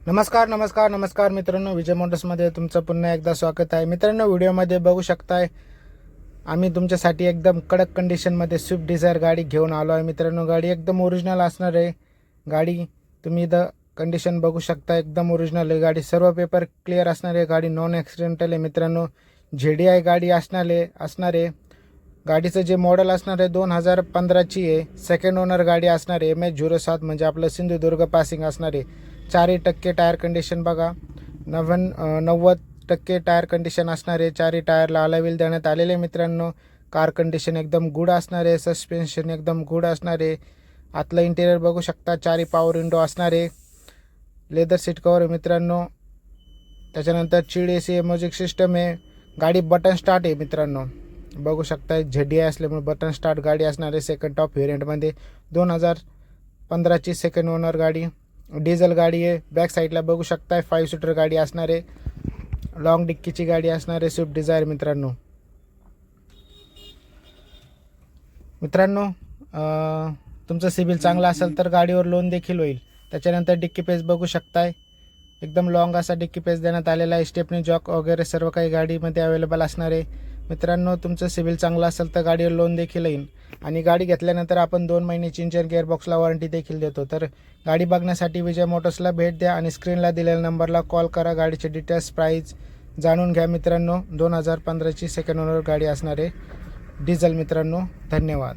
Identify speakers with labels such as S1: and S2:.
S1: नमस्कार मित्रांनो, विजय मोटर्समध्ये तुमचं पुन्हा एकदा स्वागत आहे. मित्रांनो, व्हिडिओमध्ये बघू शकताय आम्ही तुमच्यासाठी एकदम कडक कंडिशनमध्ये स्विफ्ट डिझायर गाडी घेऊन आलो आहे. मित्रांनो, गाडी एकदम ओरिजिनल असणार आहे. गाडी तुम्ही इथं कंडिशन बघू शकता, एकदम ओरिजिनल आहे. गाडी सर्व पेपर क्लिअर असणार आहे. गाडी नॉन ॲक्सिडेंटल आहे. मित्रांनो, ZDI गाडी असणार आहे. गाडीचं जे मॉडेल असणार आहे 2015ची आहे. सेकंड ओनर गाडी असणार आहे. MH07 म्हणजे आपलं सिंधुदुर्ग पासिंग असणार आहे. 4% टायर कंडिशन बघा, 90% टायर कंडिशन असणार आहे. 4 टायरला अलॉय व्हील देण्यात आलेले. मित्रांनो, कार कंडिशन एकदम गुड असणार आहे. सस्पेन्शन एकदम गुड असणार आहे. आतलं इंटेरियर बघू शकता, 4 पॉवर विंडो असणार आहे. लेदर सीट कवर आहे मित्रांनो. त्याच्यानंतर चिल्ड AC म्युझिक सिस्टम आहे. गाडी बटन स्टार्ट आहे मित्रांनो, बघू शकता. ZDI असल्यामुळे बटन स्टार्ट गाडी असणार आहे. सेकंड टॉप व्हेरियंटमध्ये 2015ची सेकंड ओनर गाडी, डिझेल गाडी आहे. बॅक साईडला बघू शकताय 5 सीटर गाडी असणार आहे. लॉंग डिक्कीची गाडी असणार आहे स्विफ्ट डिझायर. मित्रांनो तुमचं सिबिल चांगला असेल तर गाडीवर लोन देखील होईल. त्याच्यानंतर डिक्की पेज बघू शकताय, एकदम लॉंग असा डिक्की पेज देण्यात आलेला आहे. स्टेपनी जॉक वगैरे सर्व काही गाडीमध्ये अवेलेबल असणार आहे. मित्रांनो, तुमचं सिबिल चांगला असेल तर गाडीवर लोन देखील येईल. आणि गाडी घेतल्यानंतर आपण 2 महिन्याची इंजिन गिअरबॉक्सला वॉरंटी देखील देतो. तर गाडी बघण्यासाठी विजय मोटर्सला भेट द्या आणि स्क्रीनला दिलेल्या नंबरला कॉल करा. गाडीचे डिटेल्स, प्राईस जाणून घ्या. मित्रांनो, 2015ची सेकंड ओनर गाडी असणार आहे, डिझेल. मित्रांनो, धन्यवाद.